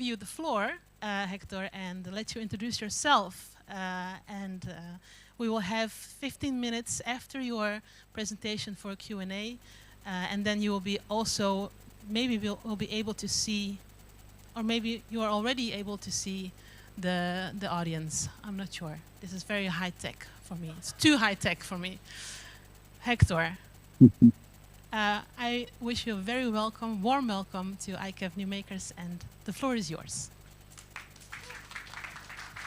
you the floor, Hector, and let you introduce yourself. And we will have 15 minutes after your presentation for a Q&A. And then you will be also, maybe we'll be able to see, or maybe you are already able to see the audience. I'm not sure. This is very high tech for me. It's too high tech for me. Hector, I wish you a very warm welcome to ICAF New Makers, and the floor is yours.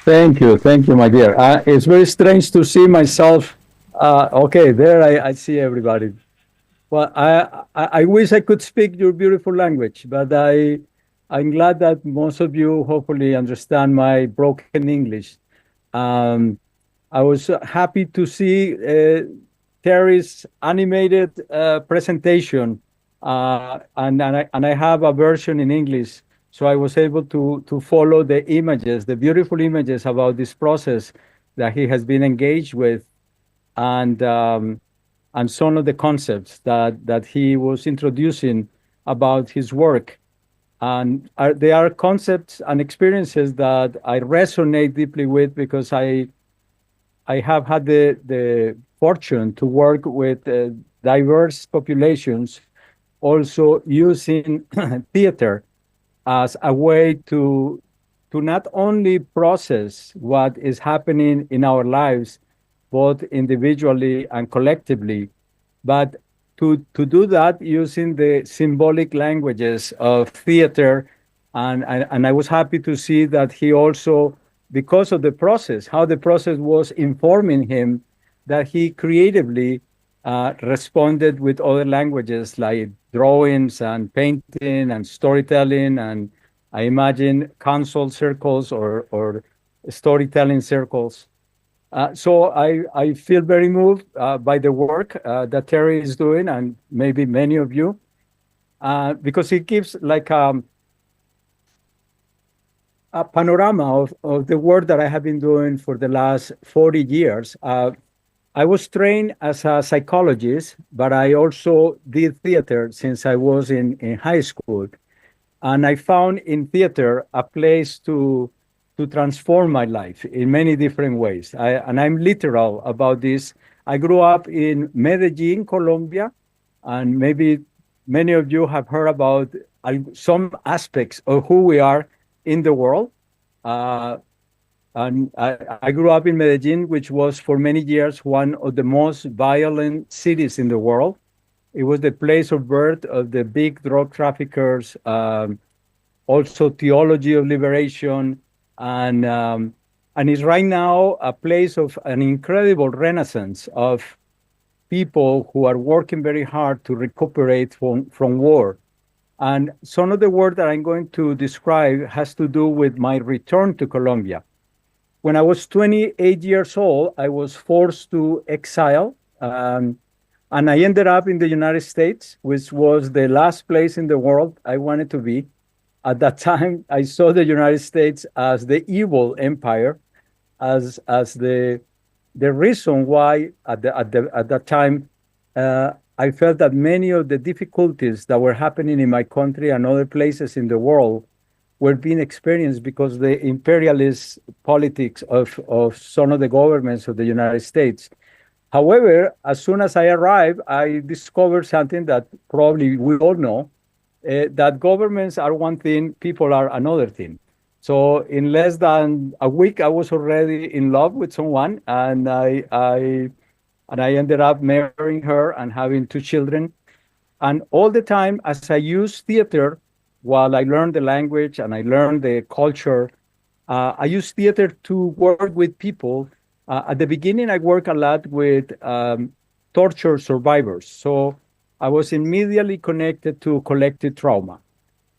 Thank you, my dear. It's very strange to see myself. Okay, there I see everybody. Well, I wish I could speak your beautiful language, but I'm glad that most of you hopefully understand my broken English. I was happy to see Terry's animated presentation, and I have a version in English, so I was able to follow the images, the beautiful images about this process that he has been engaged with, and some of the concepts that he was introducing about his work. And they are concepts and experiences that I resonate deeply with, because I have had the fortune to work with diverse populations, also using theater as a way to not only process what is happening in our lives, both individually and collectively, but to do that using the symbolic languages of theater. And I was happy to see that he also, because of the process, how the process was informing him, that he creatively responded with other languages like drawings and painting and storytelling, and I imagine council circles or storytelling circles. So I feel very moved by the work that Terry is doing, and maybe many of you, because it gives like a panorama of the work that I have been doing for the last 40 years. I was trained as a psychologist, but I also did theater since I was in high school. And I found in theater a place to transform my life in many different ways. And I'm literal about this. I grew up in Medellin, Colombia, and maybe many of you have heard about some aspects of who we are in the world. And I grew up in Medellin, which was for many years one of the most violent cities in the world. It was the place of birth of the big drug traffickers, also theology of liberation, and it's right now a place of an incredible renaissance of people who are working very hard to recuperate from war. And some of the work that I'm going to describe has to do with my return to Colombia. When I was 28 years old, I was forced to exile, and I ended up in the United States, which was the last place in the world I wanted to be. At that time, I saw the United States as the evil empire, as the reason why at that time I felt that many of the difficulties that were happening in my country and other places in the world were being experienced because the imperialist politics of some of the governments of the United States. However, as soon as I arrived, I discovered something that probably we all know, that governments are one thing, people are another thing. So in less than a week, I was already in love with someone, and I ended up marrying her and having 2 children. And all the time, as I used theater, while I learned the language and I learned the culture, I used theater to work with people. At the beginning, I worked a lot with torture survivors. So I was immediately connected to collective trauma.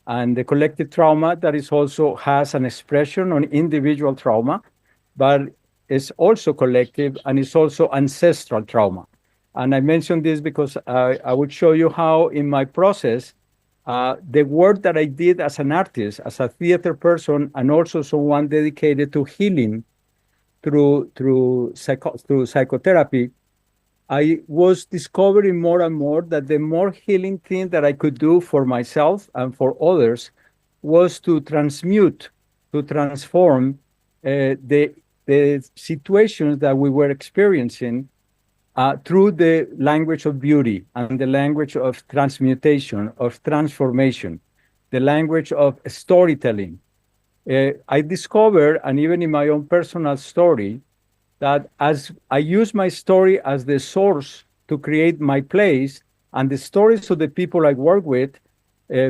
And the collective trauma that is also has an expression on individual trauma, but it's also collective and it's also ancestral trauma. And I mentioned this because I would show you how in my process, the work that I did as an artist, as a theater person, and also someone dedicated to healing through psychotherapy, I was discovering more and more that the more healing thing that I could do for myself and for others was to transmute, to transform the situations that we were experiencing through the language of beauty and the language of transmutation, of transformation, the language of storytelling. I discovered, and even in my own personal story, that as I use my story as the source to create my plays, and the stories of the people I work with,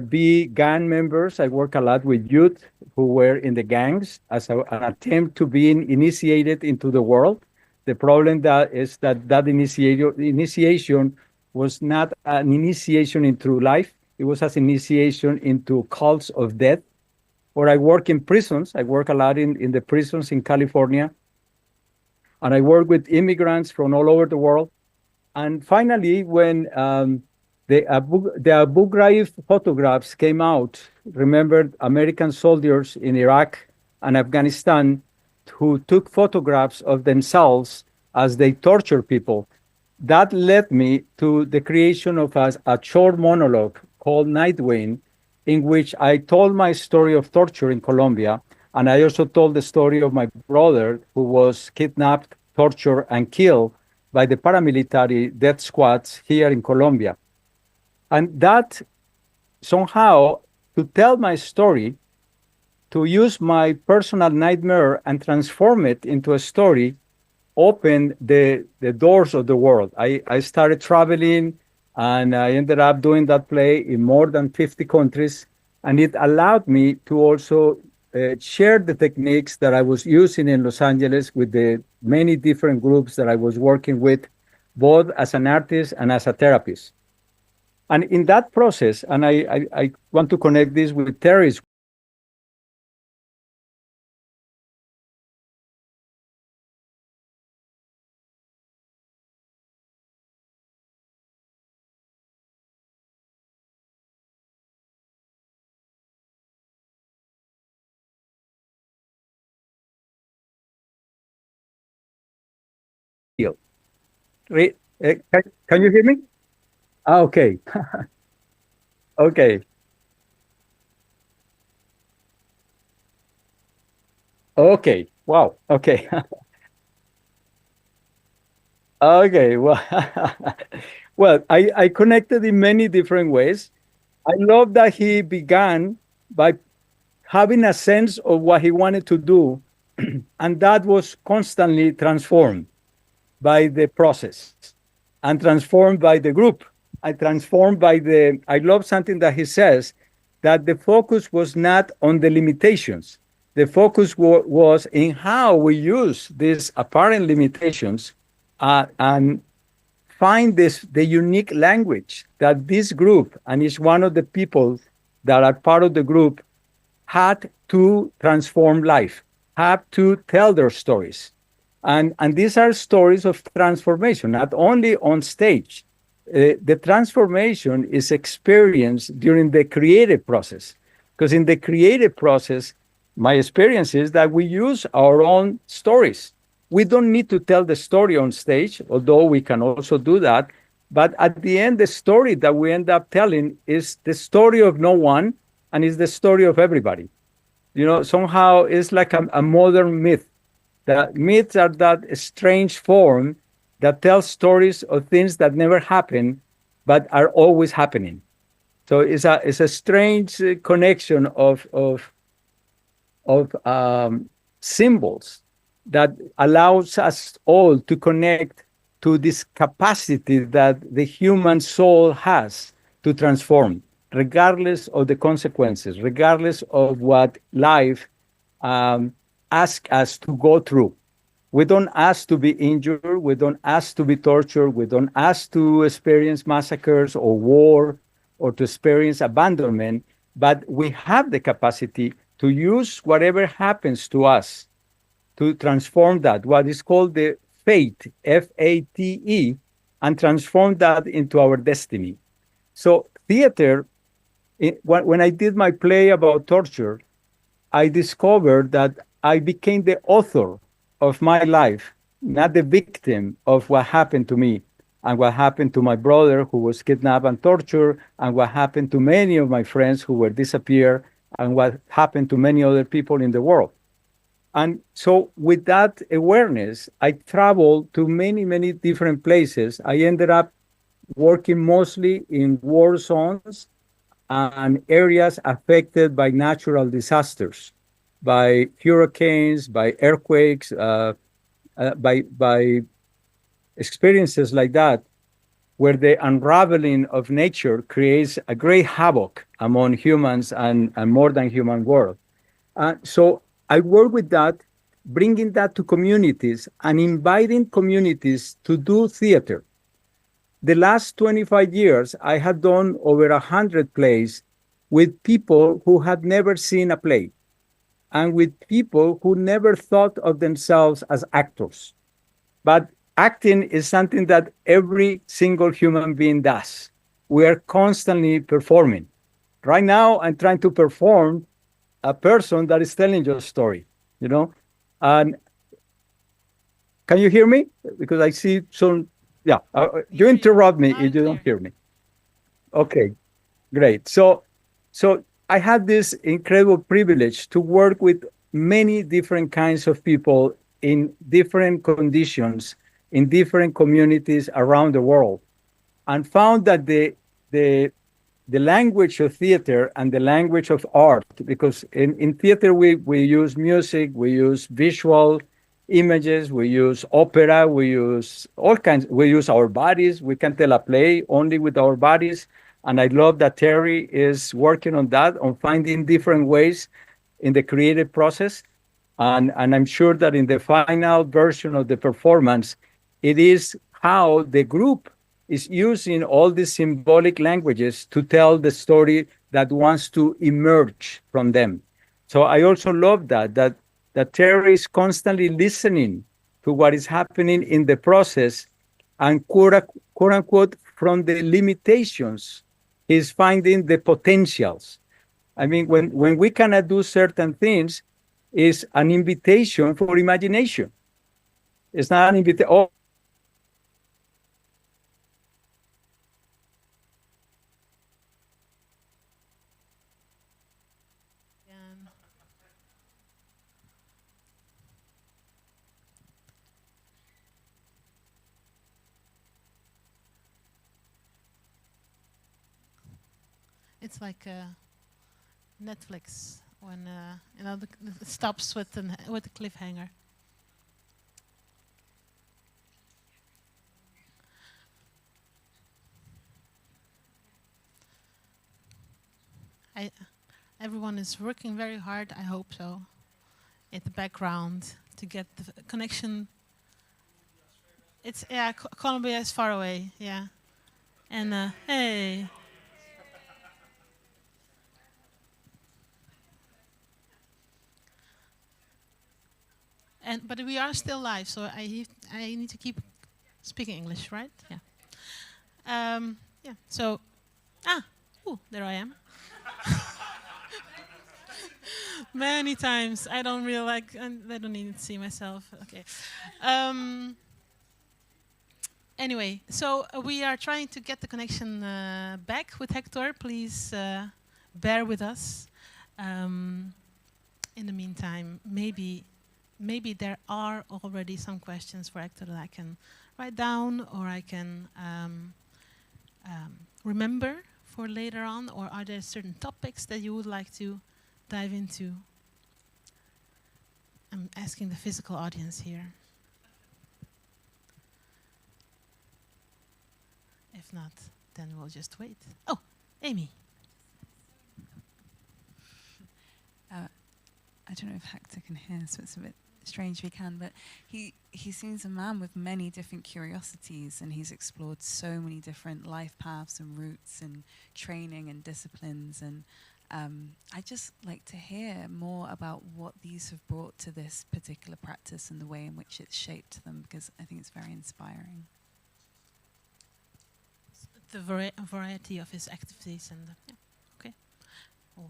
be gang members. I work a lot with youth who were in the gangs as an attempt to be initiated into the world. The problem that is that initiation was not an initiation into life. It was an initiation into cults of death. Or I work in prisons. I work a lot in the prisons in California. And I work with immigrants from all over the world. And finally, when the Abu Ghraib photographs came out, remember American soldiers in Iraq and Afghanistan who took photographs of themselves as they torture people. That led me to the creation of a short monologue called Nightwing, in which I told my story of torture in Colombia. And I also told the story of my brother who was kidnapped, tortured, and killed by the paramilitary death squads here in Colombia. And that somehow, to tell my story, to use my personal nightmare and transform it into a story, opened the doors of the world. I started traveling, and I ended up doing that play in more than 50 countries. And it allowed me to also share the techniques that I was using in Los Angeles with the many different groups that I was working with, both as an artist and as a therapist. And in that process, and I want to connect this with Terry's. Can you hear me? Okay. Okay. Okay. Wow. Okay. Okay. Well, well, I connected in many different ways. I love that he began by having a sense of what he wanted to do, and that was constantly transformed by the process and transformed by the group. I love something that he says, that the focus was not on the limitations. The focus was in how we use these apparent limitations and find the unique language that this group, and each one of the people that are part of the group, had to transform life, have to tell their stories. And these are stories of transformation, not only on stage. The transformation is experienced during the creative process. Because in the creative process, my experience is that we use our own stories. We don't need to tell the story on stage, although we can also do that. But at the end, the story that we end up telling is the story of no one, and is the story of everybody. You know, somehow it's like a modern myth. The myths are that strange form that tells stories of things that never happen, but are always happening. So it's a strange connection of symbols that allows us all to connect to this capacity that the human soul has to transform, regardless of the consequences, regardless of what life asks us to go through. We don't ask to be injured. We don't ask to be tortured. We don't ask to experience massacres or war or to experience abandonment, but we have the capacity to use whatever happens to us to transform that, what is called the fate, F-A-T-E, and transform that into our destiny. So theater, when I did my play about torture, I discovered that I became the author of my life, not the victim of what happened to me and what happened to my brother who was kidnapped and tortured, and what happened to many of my friends who were disappeared and what happened to many other people in the world. And so with that awareness, I traveled to many, many different places. I ended up working mostly in war zones and areas affected by natural disasters, by hurricanes, by earthquakes, by experiences like that, where the unraveling of nature creates a great havoc among humans and more than human world. So I work with that, bringing that to communities and inviting communities to do theater. The last 25 years, I had done over 100 plays with people who had never seen a play and with people who never thought of themselves as actors. But acting is something that every single human being does. We are constantly performing. Right now, I'm trying to perform a person that is telling you a story, you know? And can you hear me? Because I see some, yeah, you interrupt me if you don't hear me. Okay, great. So I had this incredible privilege to work with many different kinds of people in different conditions, in different communities around the world, and found that the the language of theater and the language of art, because in theater we use music, we use visual images, we use opera, we use all kinds, we use our bodies. We can tell a play only with our bodies. And I love that Terry is working on that, on finding different ways in the creative process. And I'm sure that in the final version of the performance, it is how the group is using all these symbolic languages to tell the story that wants to emerge from them. So I also love that Terry is constantly listening to what is happening in the process and quote unquote from the limitations, he's finding the potentials. I mean, when we cannot do certain things, is an invitation for imagination. It's not an invitation. Oh, It's like Netflix when it stops with the cliffhanger. Everyone is working very hard. I hope so. In the background to get the connection. It's Colombia is far away. Yeah, and hey. But we are still live, so I need to keep speaking English, right? Yeah. Yeah. So, there I am. Many times I don't really like. I don't need to see myself. Okay. Anyway, so we are trying to get the connection back with Hector. Please bear with us. In the meantime, maybe there are already some questions for Hector that I can write down or I can remember for later on, or are there certain topics that you would like to dive into? I'm asking the physical audience here. If not, then we'll just wait. Oh, Amy. I don't know if Hector can hear, so it's a bit strange if he can, but he seems a man with many different curiosities, and he's explored so many different life paths and routes and training and disciplines, and I'd just like to hear more about what these have brought to this particular practice and the way in which it's shaped them, because I think it's very inspiring. The variety of his activities and yeah, okay.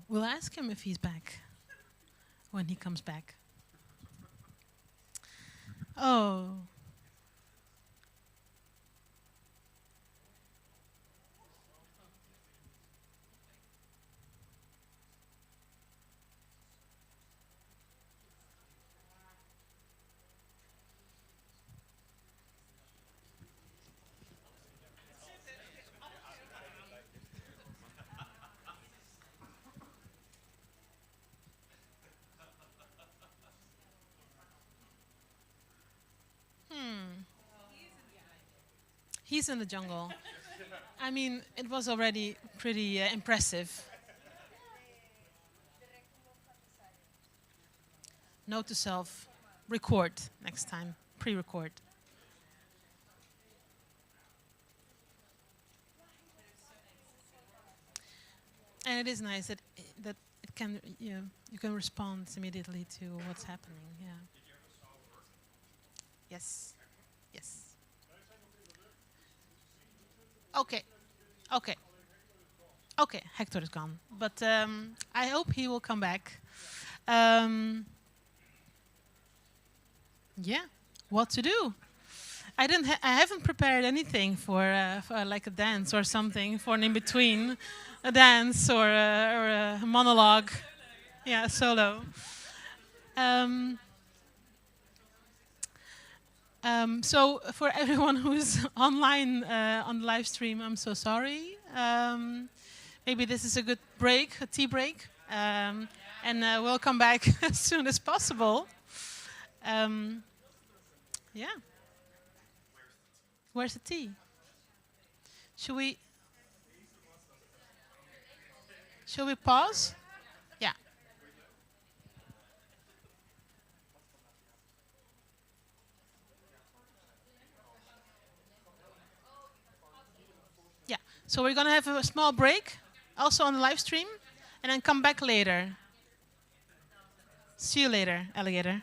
We'll ask him if he's back when he comes back. Oh. He's in the jungle. I mean, it was already pretty impressive. Note to self, record next time, pre-record. And it is nice that it can, you can respond immediately to what's happening. Yeah. Yes. Yes. Okay. Okay. Okay. Hector is gone, but I hope he will come back. Yeah. What to do? I haven't prepared anything for like a dance or something for an in-between, a dance or a monologue, yeah, solo. So for everyone who's online on the live stream, I'm so sorry. Maybe this is a good break, a tea break, and we'll come back as soon as possible. Yeah. Where's the tea? Should we pause? Yeah. Yeah. So we're going to have a small break, also on the live stream, and then come back later. See you later, alligator.